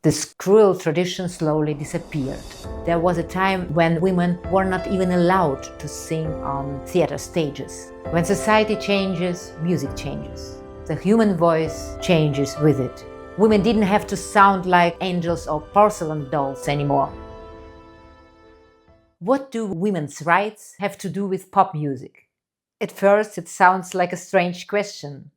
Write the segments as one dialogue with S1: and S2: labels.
S1: This cruel tradition slowly disappeared. There was a time when women were not even allowed to sing on theater stages. When society changes, music changes. The human voice changes with it. Women didn't have to sound like angels or porcelain dolls anymore. What do women's rights have to do with pop music? At first, it sounds like a strange question.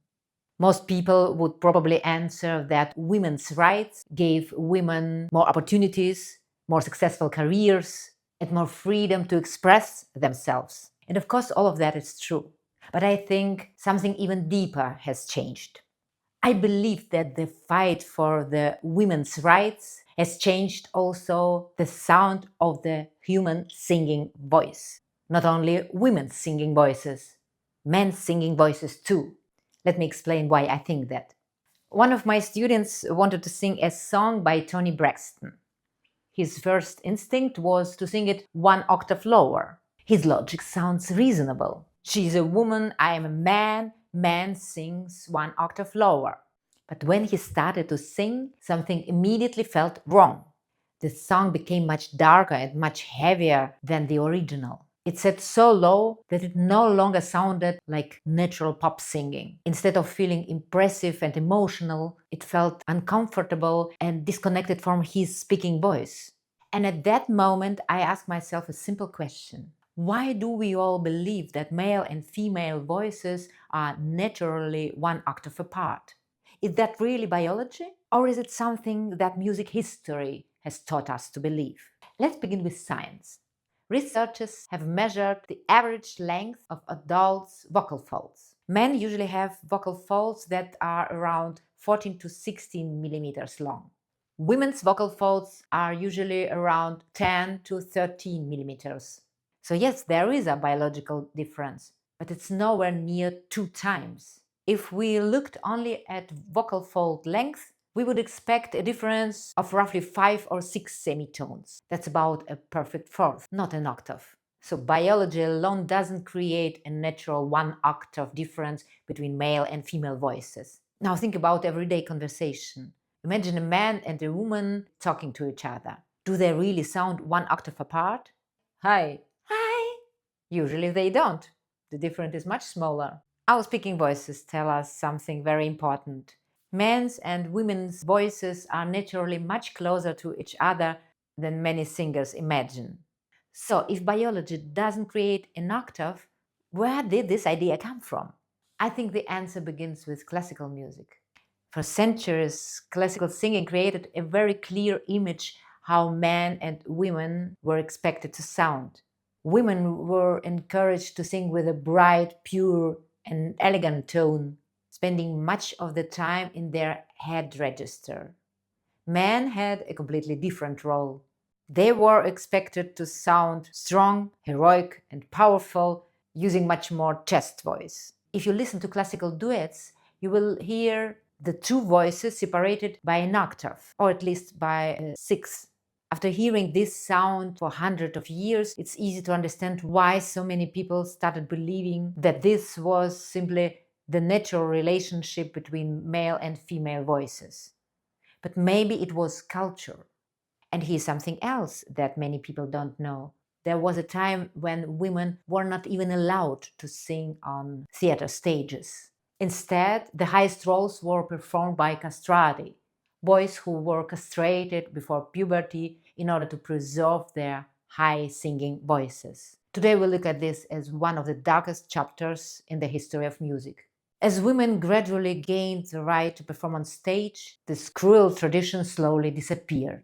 S1: Most people would probably answer that women's rights gave women more opportunities, more successful careers, and more freedom to express themselves. And of course, all of that is true. But I think something even deeper has changed. I believe that the fight for the women's rights has changed also the sound of the human singing voice. Not only women's singing voices, men's singing voices too. Let me explain why I think that. One of my students wanted to sing a song by Toni Braxton. His first instinct was to sing it one octave lower. His logic sounds reasonable. She's a woman, I am a man, man sings one octave lower. But when he started to sing, something immediately felt wrong. The song became much darker and much heavier than the original. It set so low that it no longer sounded like natural pop singing. Instead of feeling impressive and emotional, it felt uncomfortable and disconnected from his speaking voice. And at that moment, I asked myself a simple question. Why do we all believe that male and female voices are naturally one octave apart? Is that really biology? Or is it something that music history has taught us to believe? Let's begin with science. Researchers have measured the average length of adults' vocal folds. Men usually have vocal folds that are around 14 to 16 millimeters long. Women's vocal folds are usually around 10 to 13 millimeters. So yes, there is a biological difference, but it's nowhere near 2 times. If we looked only at vocal fold length, we would expect a difference of roughly 5 or 6 semitones. That's about a perfect fourth, not an octave. So biology alone doesn't create a natural 1 octave difference between male and female voices. Now think about everyday conversation. Imagine a man and a woman talking to each other. Do they really sound 1 octave apart? Hi. Hi. Usually they don't. The difference is much smaller. Our speaking voices tell us something very important. Men's and women's voices are naturally much closer to each other than many singers imagine. So, if biology doesn't create an octave, where did this idea come from? I think the answer begins with classical music. For centuries, classical singing created a very clear image how men and women were expected to sound. Women were encouraged to sing with a bright, pure, and elegant tone, spending much of the time in their head register. Men had a completely different role. They were expected to sound strong, heroic, and powerful, using much more chest voice. If you listen to classical duets, you will hear the two voices separated by an octave, or at least by a sixth. After hearing this sound for hundreds of years, it's easy to understand why so many people started believing that this was simply the natural relationship between male and female voices. But maybe it was culture. And here's something else that many people don't know. There was a time when women were not even allowed to sing on theater stages. Instead, the highest roles were performed by castrati, boys who were castrated before puberty in order to preserve their high singing voices. Today we look at this as one of the darkest chapters in the history of music. As women gradually gained the right to perform on stage, this cruel tradition slowly disappeared.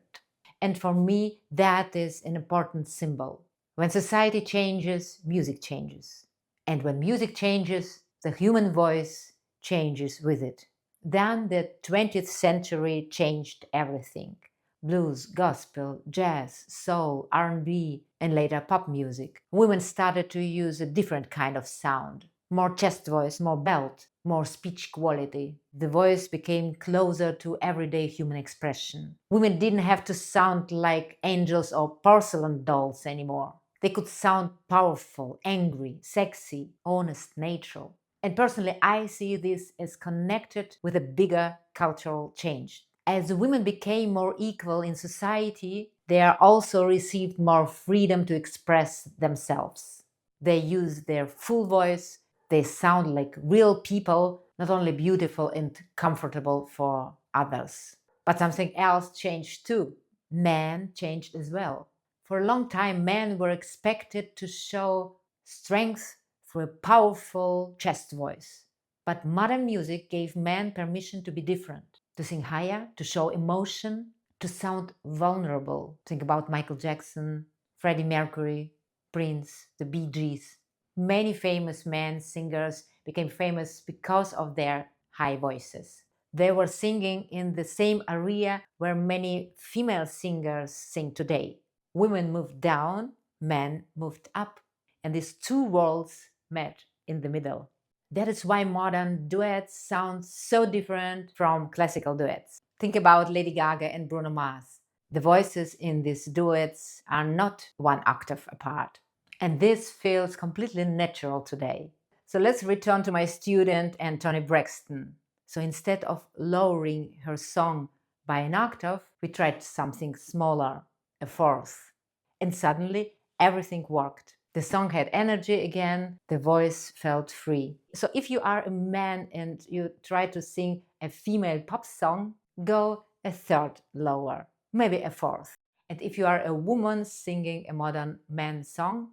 S1: And for me, that is an important symbol. When society changes, music changes. And when music changes, the human voice changes with it. Then the 20th century changed everything. Blues, gospel, jazz, soul, R&B, and later pop music. Women started to use a different kind of sound. More chest voice, more belt, more speech quality. The voice became closer to everyday human expression. Women didn't have to sound like angels or porcelain dolls anymore. They could sound powerful, angry, sexy, honest, natural. And personally, I see this as connected with a bigger cultural change. As women became more equal in society, they are also received more freedom to express themselves. They use their full voice, they sound like real people, not only beautiful and comfortable for others. But something else changed too. Men changed as well. For a long time, men were expected to show strength through a powerful chest voice. But modern music gave men permission to be different, to sing higher, to show emotion, to sound vulnerable. Think about Michael Jackson, Freddie Mercury, Prince, the Bee Gees. Many famous men singers became famous because of their high voices. They were singing in the same area where many female singers sing today. Women moved down, men moved up, and these two worlds met in the middle. That is why modern duets sound so different from classical duets. Think about Lady Gaga and Bruno Mars. The voices in these duets are not one octave apart. And this feels completely natural today. So let's return to my student and Toni Braxton. So instead of lowering her song by an octave, we tried something smaller, a fourth. And suddenly everything worked. The song had energy again, the voice felt free. So if you are a man and you try to sing a female pop song, go a third lower, maybe a fourth. And if you are a woman singing a modern man song,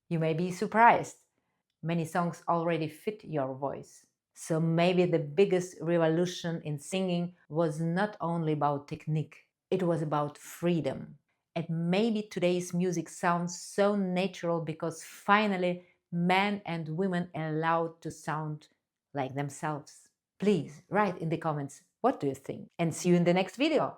S1: you may be surprised. Many songs already fit your voice. So maybe the biggest revolution in singing was not only about technique, it was about freedom. And maybe today's music sounds so natural because finally men and women are allowed to sound like themselves. Please write in the comments what do you think, and see you in the next video.